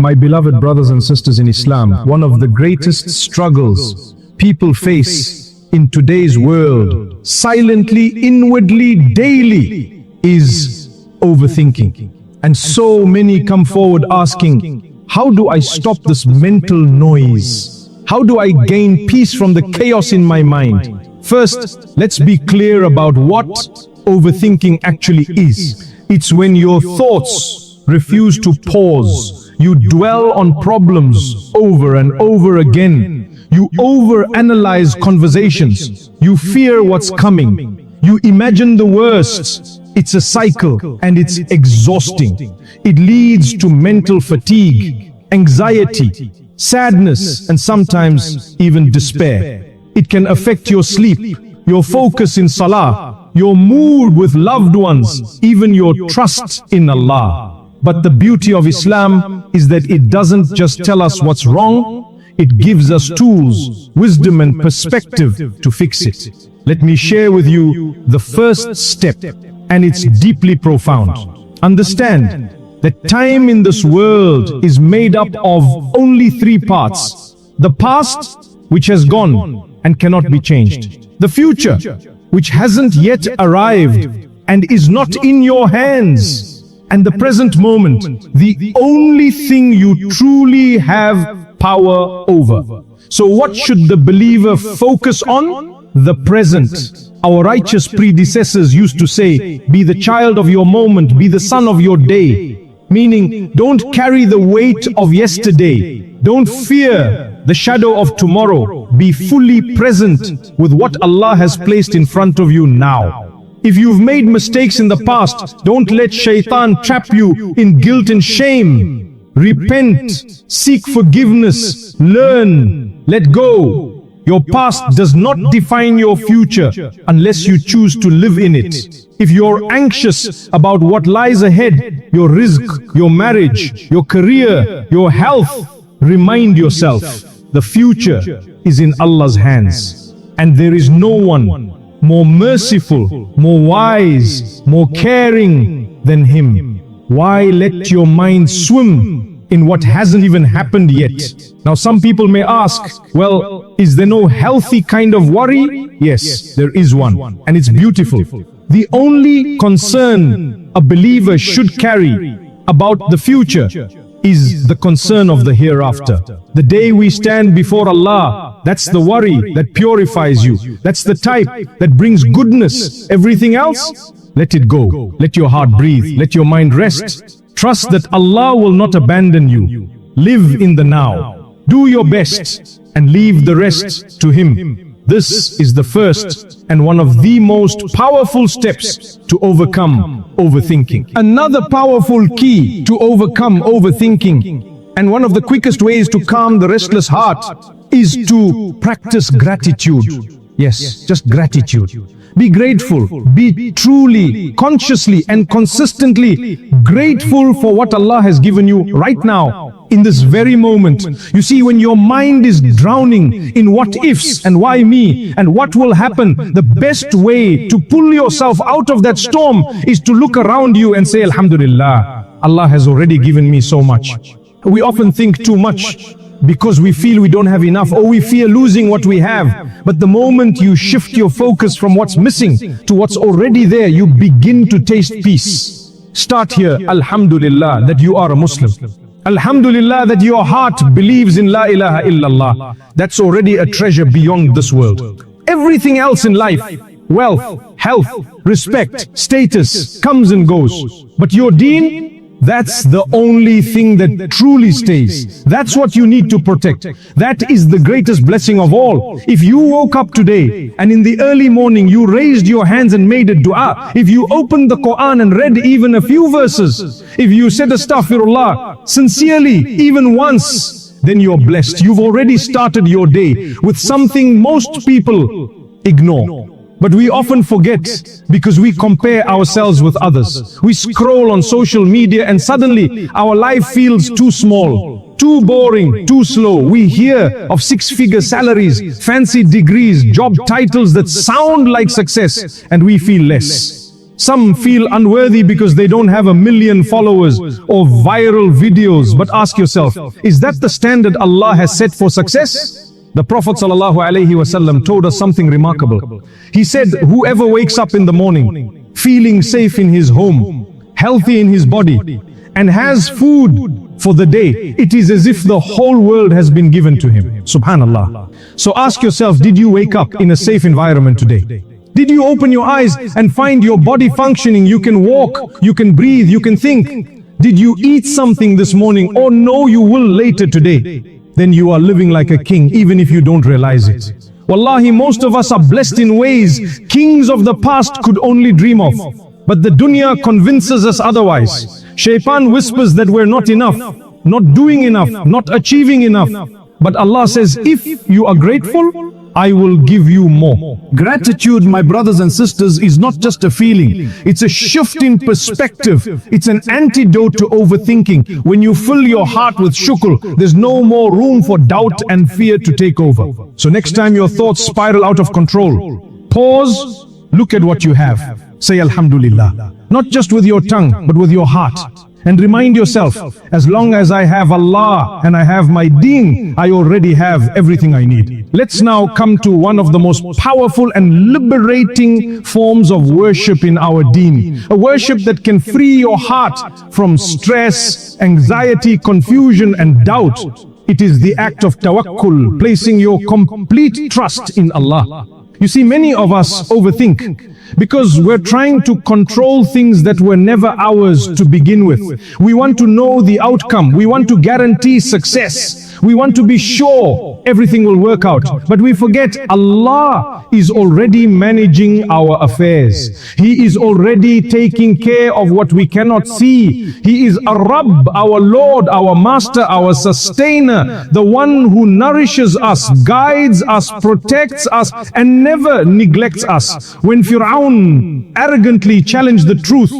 My beloved brothers and sisters in Islam, one of the greatest struggles people face in today's world, silently, inwardly, daily, is overthinking. And so many come forward asking, how do I stop this mental noise? How do I gain peace from the chaos in my mind? First, let's be clear about what overthinking actually is. It's when your thoughts refuse to pause. You dwell on problems over and over again. You overanalyze conversations. You fear what's coming. You imagine the worst. It's a cycle and it's exhausting. It leads to mental fatigue, anxiety, sadness, and sometimes even despair. It can affect your sleep, your focus in salah, your mood with loved ones, even your trust in Allah. But the beauty of Islam is that it doesn't just tell us what's wrong, it gives us tools, wisdom and perspective to fix it. Let me share with you the first step, and it's deeply profound. Understand that time in this world is made up of only three parts. The past, which has gone and cannot be changed. The future, which hasn't yet arrived and is not in your hands. And the present moment, the only thing you truly have power over. So what should the believer focus on? The present. Our righteous predecessors used to say, be the child of your moment, be the son of your day. Meaning, don't carry the weight of yesterday. Don't fear the shadow of tomorrow. Be fully present with what Allah has placed in front of you now. If you've made mistakes in the past, don't let shaitan trap you in guilt and shame. Repent, seek forgiveness, learn, let go. Your past does not define your future unless you choose to live in it. If you're anxious about what lies ahead, your rizq, your marriage, your career, your health, remind yourself, the future is in Allah's hands. And there is no one more merciful, more wise, more caring than Him. Why let your mind swim in what hasn't even happened yet? Now some people may ask, well, is there no healthy kind of worry? Yes, there is one, and it's beautiful. The only concern a believer should carry about the future is the concern of the hereafter. The day we stand before Allah, that's the worry that purifies you. That's the type that brings goodness. Everything else, let it go. Let your heart breathe. Let your mind rest. Trust that Allah will not abandon you. Live in the now. Do your best and leave the rest to Him. This is the first and one of the most powerful steps to overcome overthinking. Another powerful key to overcome overthinking, and one of the quickest ways to calm the restless heart, is to practice gratitude. Yes, just gratitude. Be grateful. Be truly, consciously and consistently grateful for what Allah has given you right now, in this very moment. You see, when your mind is drowning in what ifs and why me and what will happen, the best way to pull yourself out of that storm is to look around you and say, Alhamdulillah, Allah has already given me so much. We often think too much because we feel we don't have enough, or we fear losing what we have. But the moment you shift your focus from what's missing to what's already there, you begin to taste peace. Start here, Alhamdulillah, that you are a Muslim. Alhamdulillah that your heart believes in La ilaha illallah. That's already a treasure beyond this world. Everything else in life, wealth, health, respect, status, comes and goes. But your deen, that's the only thing that truly stays. That's what you need to protect. That is the greatest blessing of all. If you woke up today and in the early morning you raised your hands and made a dua, if you opened the Quran and read even a few verses, if you said astaghfirullah sincerely even once, then you're blessed. You've already started your day with something most people ignore. But we often forget because we compare ourselves with others. We scroll on social media and suddenly our life feels too small, too boring, too slow. We hear of six-figure salaries, fancy degrees, job titles that sound like success, and we feel less. Some feel unworthy because they don't have 1 million followers or viral videos. But ask yourself, is that the standard Allah has set for success? The Prophet ﷺ told us something remarkable. He said, whoever wakes up in the morning, feeling safe in his home, healthy in his body, and has food for the day, it is as if the whole world has been given to him. Subhanallah. So ask yourself, did you wake up in a safe environment today? Did you open your eyes and find your body functioning? You can walk, you can breathe, you can think. Did you eat something this morning? Or no, you will later today. Then you are living like a king, even if you don't realize it. Wallahi, most of us are blessed in ways kings of the past could only dream of. But the dunya convinces us otherwise. Shaitan whispers that we're not enough, not doing enough, not achieving enough. But Allah says, if you are grateful, I will give you more. Gratitude, my brothers and sisters, is not just a feeling. It's a shift in perspective. It's an antidote to overthinking. When you fill your heart with shukr, there's no more room for doubt and fear to take over. So next time your thoughts spiral out of control, pause, look at what you have. Say Alhamdulillah. Not just with your tongue, but with your heart. And remind yourself, as long as I have Allah and I have my deen, I already have everything I need. Let's now come to one of the most powerful and liberating forms of worship in our deen. A worship that can free your heart from stress, anxiety, confusion and doubt. It is the act of tawakkul, placing your complete trust in Allah. You see, many of us overthink because we're trying to control things that were never ours to begin with. We want to know the outcome. We want to guarantee success. We want to be sure everything will work out. But we forget Allah is already managing our affairs. He is already taking care of what we cannot see. He is Ar-Rabb, our Lord, our Master, our Sustainer, the one who nourishes us, guides us, protects us, and never neglects us. When Fir'aun arrogantly challenged the truth,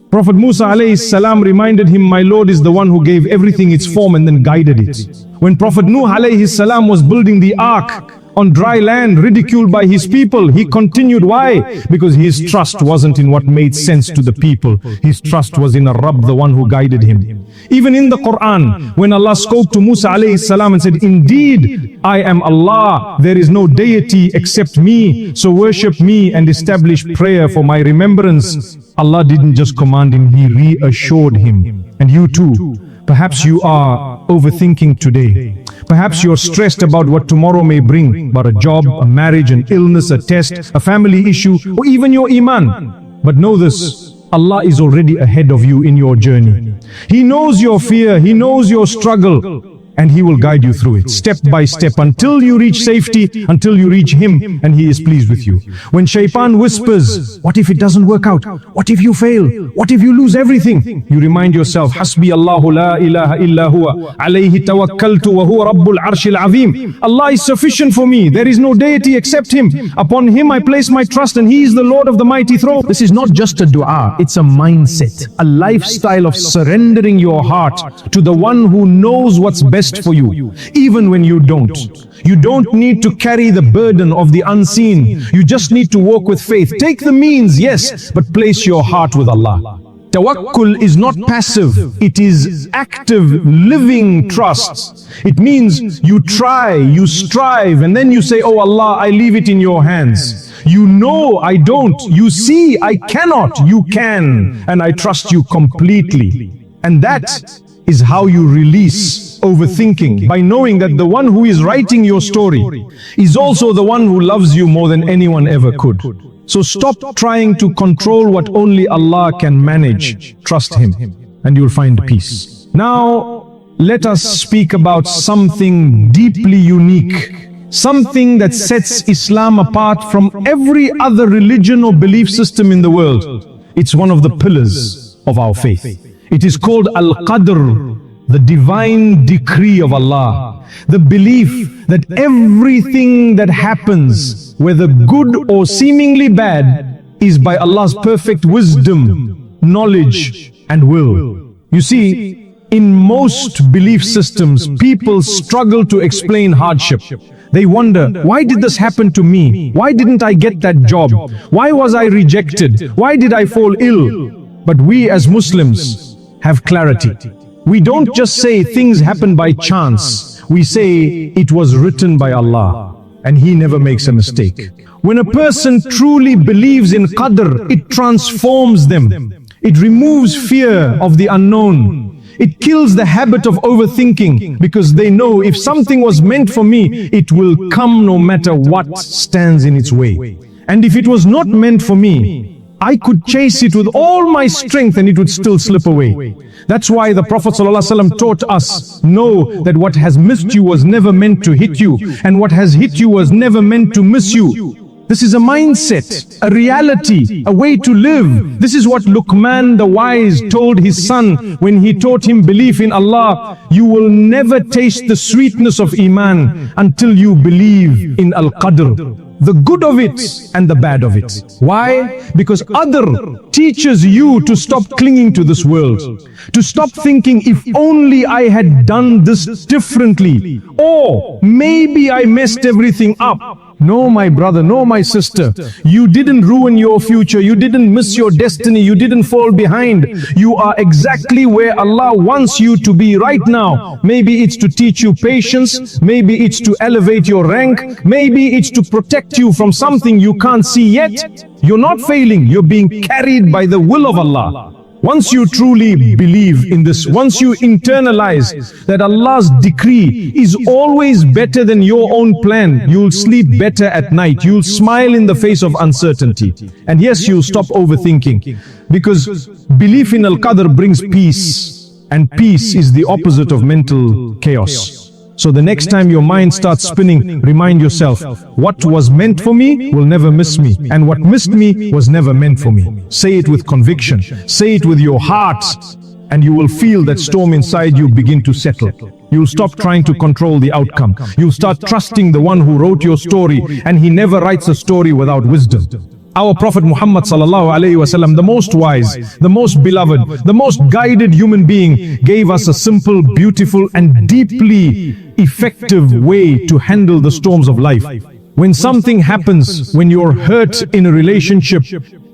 Prophet Musa alayhi salam reminded him, my Lord is the one who gave everything its form and then guided it. When Prophet Nuh alayhi salam was building the ark on dry land, ridiculed by his people, he continued. Why? Because his trust wasn't in what made sense to the people. His trust was in Ar-Rabb, the one who guided him. Even in the Quran, when Allah spoke to Musa alayhi salam and said, indeed, I am Allah, there is no deity except me, so worship me and establish prayer for my remembrance. Allah didn't just command him, He reassured him. And you too, perhaps you are overthinking today. Perhaps you're stressed about what tomorrow may bring, about a job, a marriage, an illness, a test, a family issue, or even your iman. But know this, Allah is already ahead of you in your journey. He knows your fear, He knows your struggle, and He will guide you through it, step by step, until you reach safety, until you reach Him, and He is pleased with you. When Shaitan whispers, what if it doesn't work out? What if you fail? What if you lose everything? You remind yourself, Hasbi Allahu la ilaha illa huwa, alayhi tawakkaltu wa huwa rabbul arshil azim. Allah is sufficient for me. There is no deity except Him. Upon Him I place my trust, and He is the Lord of the mighty throne. This is not just a dua, it's a mindset, a lifestyle of surrendering your heart to the one who knows what's best for you, even when you don't. You don't need to carry the burden of the unseen. You just need to walk with faith. Take the means, yes, but place your heart with Allah. Tawakkul is not passive, it is active, living trust. It means you try, you strive, and then you say, oh Allah, I leave it in your hands. You know I don't, you see I cannot, you can, and I trust you completely. And that is how you release overthinking, by knowing that the one who is writing your story is also the one who loves you more than anyone ever could. So stop trying to control what only Allah can manage. Trust Him and you'll find peace. Now, let us speak about something deeply unique, something that sets Islam apart from every other religion or belief system in the world. It's one of the pillars of our faith. It is called Al-Qadr, the divine decree of Allah. The belief that everything that happens, whether good or seemingly bad, is by Allah's perfect wisdom, knowledge, and will. You see, in most belief systems, people struggle to explain hardship. They wonder, why did this happen to me? Why didn't I get that job? Why was I rejected? Why did I fall ill? But we as Muslims have clarity. We don't just say things happen by chance. We say it was written by Allah, and He never makes a mistake. When a person truly believes in Qadr, it transforms them. It removes fear of the unknown. It kills the habit of overthinking, because they know if something was meant for me, it will come no matter what stands in its way. And if it was not meant for me, I could chase it with all my strength and it would still slip away. That's why the Prophet ﷺ taught us, know that what has missed you was never meant to hit you, and what has hit you was never meant to miss you. This is a mindset, a reality, a way to live. This is what Luqman the wise told his son when he taught him belief in Allah. You will never taste the sweetness of Iman until you believe in Al-Qadr, the good of it and the bad of it. Why? Because Qadr teaches you to stop clinging to this world, to stop thinking, if only I had done this differently, or maybe I messed everything up. No, my brother, no, my sister, you didn't ruin your future, you didn't miss your destiny, you didn't fall behind. You are exactly where Allah wants you to be right now. Maybe it's to teach you patience, maybe it's to elevate your rank, maybe it's to protect you from something you can't see yet. You're not failing, you're being carried by the will of Allah. Once you truly believe in this, once you internalize that Allah's decree is always better than your own plan, you'll sleep better at night, you'll smile in the face of uncertainty. And yes, you'll stop overthinking, because belief in Al-Qadr brings peace, and peace is the opposite of mental chaos. So the next time your mind starts spinning, remind yourself, what was meant for me will never miss me, and what missed me was never meant for me. Say it with conviction, say it with your heart, and you will feel that storm inside you begin to settle. You'll stop trying to control the outcome. You'll start trusting the one who wrote your story, and he never writes a story without wisdom. Our Prophet Muhammad sallallahu alaihi wasallam, the most wise, the most beloved, the most guided human being, gave us a simple, beautiful, and deeply effective way to handle the storms of life. When something happens, when you're hurt in a relationship,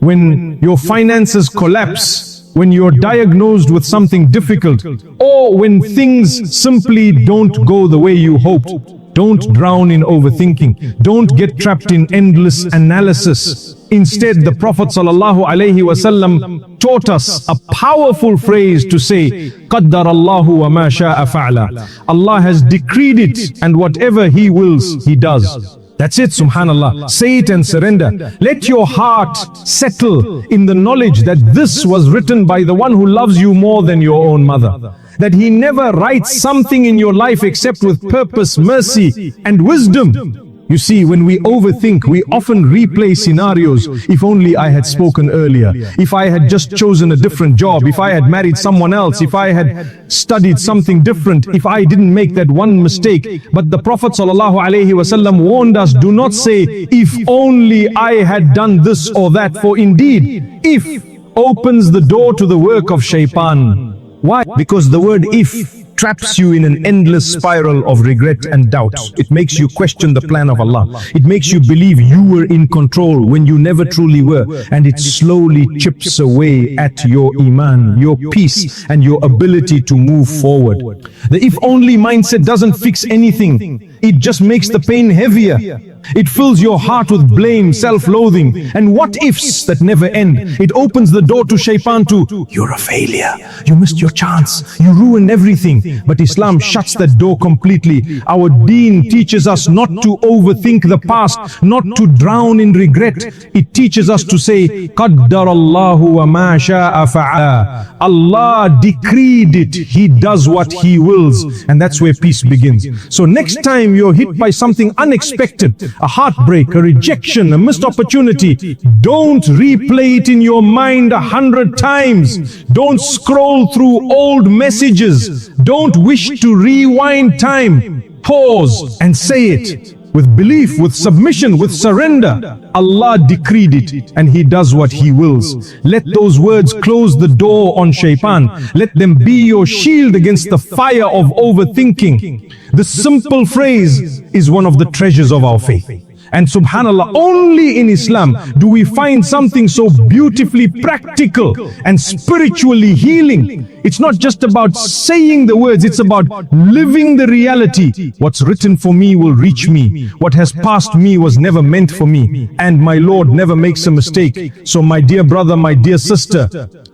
when your finances collapse, when you're diagnosed with something difficult, or when things simply don't go the way you hoped, don't drown in overthinking. Don't get trapped in endless analysis. Instead, the Prophet ﷺ taught us a powerful phrase to say, قَدَّرَ اللَّهُ وَمَا شَاءَ فَعْلَ. Allah has decreed it, and whatever He wills, He does. That's it, subhanallah. Say it and surrender. Let your heart settle in the knowledge that this was written by the one who loves you more than your own mother. That He never writes something in your life except with purpose, mercy, and wisdom. You see, when we overthink, we often replay scenarios. If only I had spoken earlier. If I had just chosen a different job. If I had married someone else. If I had studied something different. If I didn't make that one mistake. But the Prophet ﷺ warned us, do not say, if only I had done this or that. For indeed, if opens the door to the work of shaitan. Why? Because the word if traps you in an endless spiral of regret and doubt. It makes you question the plan of Allah. It makes you believe you were in control when you never truly were. And it slowly chips away at your iman, your peace, and your ability to move forward. The if only mindset doesn't fix anything. It just makes the pain heavier. It fills your heart with blame, self-loathing, and what ifs that never end. It opens the door to shaitan to, you're a failure, you missed your chance, you ruined everything. But Islam shuts that door completely. Our deen teaches us not to overthink the past, not to drown in regret. It teaches us to say, قَدَّرَ اللَّهُ وَمَا شَاءَ فَعَلَ. Allah decreed it, He does what He wills. And that's where peace begins. So next time you're hit by something unexpected, a heartbreak, a rejection, a missed opportunity, don't replay it in your mind 100 times. Don't scroll through old messages. Don't wish to rewind time. Pause and say it. with belief, with submission, with surrender. Allah decreed it, and He does what He wills. Let those words close the door on shaitan. Let them be your shield against the fire of overthinking. The simple phrase is one of the treasures of our faith. And subhanallah, only in Islam do we find something so beautifully practical and spiritually healing. It's not just about saying the words, it's about living the reality. What's written for me will reach me. What has passed me was never meant for me. And my Lord never makes a mistake. So my dear brother, my dear sister,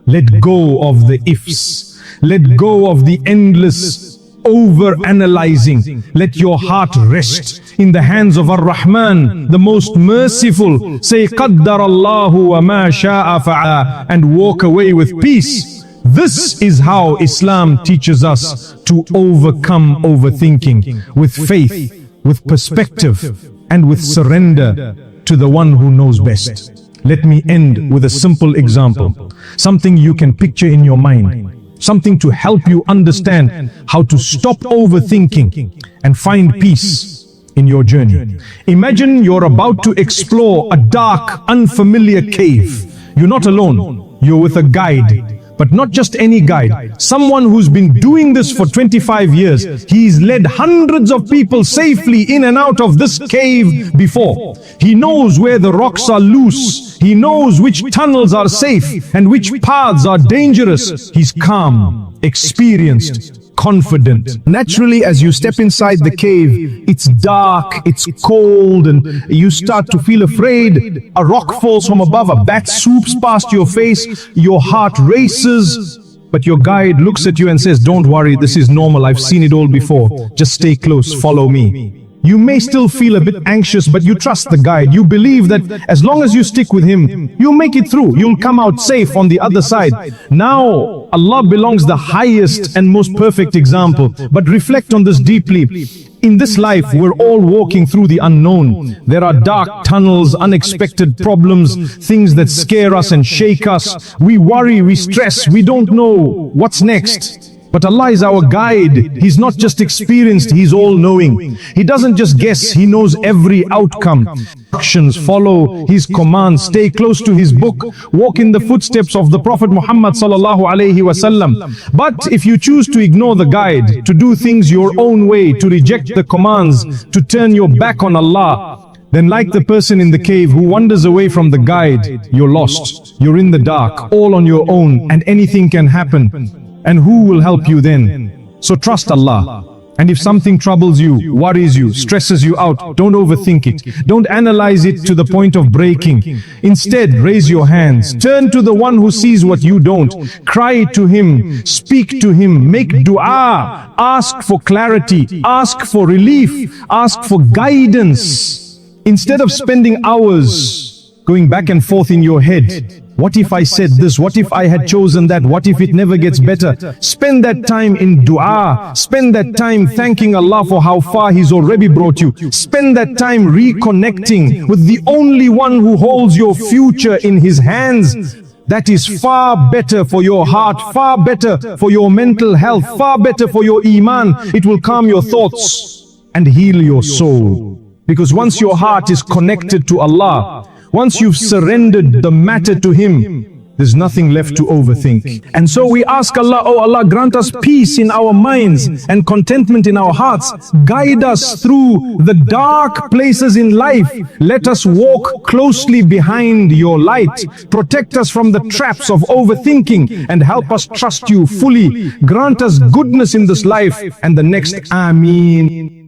let go of the ifs. Let go of the endless over-analyzing. Let your heart rest in the hands of Ar-Rahman, the most merciful. Say, Qaddar Allahu wa ma sha'a fa'a, and walk away with peace. This is how Islam teaches us to overcome overthinking, with faith, with perspective, and with surrender to the one who knows best. Let me end with a simple example, something you can picture in your mind. Something to help you understand how to stop overthinking and find peace in your journey. Imagine you're about to explore a dark, unfamiliar cave. You're not alone, you're with a guide. But not just any guide, someone who's been doing this for 25 years. He's led hundreds of people safely in and out of this cave before. He knows where the rocks are loose. He knows which tunnels are safe and which paths are dangerous. He's calm, experienced, confident. Naturally, as you step inside the cave, it's dark, it's cold, and you start to feel afraid. A rock falls from above, a bat swoops past your face, your heart races. But your guide looks at you and says, don't worry, this is normal, I've seen it all before. Just stay close, follow me. You may still feel a bit anxious, but you trust the guide. You believe that as long as you stick with him, you'll make it through. You'll come out safe on the other side. Now, Allah belongs the highest and most perfect example. But reflect on this deeply. In this life, we're all walking through the unknown. There are dark tunnels, unexpected problems, things that scare us and shake us. We worry, we stress, we don't know what's next. But Allah is our guide. He's not just experienced, He's all-knowing. He doesn't just guess, He knows every outcome. Instructions, follow His commands, stay close to His book, walk in the footsteps of the Prophet Muhammad sallallahu alaihi wasallam. But if you choose to ignore the guide, to do things your own way, to reject the commands, to turn your back on Allah, then like the person in the cave who wanders away from the guide, you're lost. You're in the dark, all on your own, and anything can happen. And who will help you then? So trust Allah. And if something troubles you, worries you, stresses you out, don't overthink it. Don't analyze it to the point of breaking. Instead, raise your hands. Turn to the one who sees what you don't. Cry to Him. Speak to Him. Make dua. Ask for clarity. Ask for relief. Ask for guidance. Instead of spending hours going back and forth in your head, what if I said this? What if I had chosen that? What if it never gets better? Spend that time in dua. Spend that time thanking Allah for how far He's already brought you. Spend that time reconnecting with the only one who holds your future in His hands. That is far better for your heart, far better for your mental health, far better for your iman. It will calm your thoughts and heal your soul. Because once your heart is connected to Allah, once you've surrendered the matter to Him, there's nothing left to overthink. And so we ask Allah, oh Allah, grant us peace in our minds and contentment in our hearts. Guide us through the dark places in life. Let us walk closely behind your light. Protect us from the traps of overthinking and help us trust you fully. Grant us goodness in this life and the next. Ameen.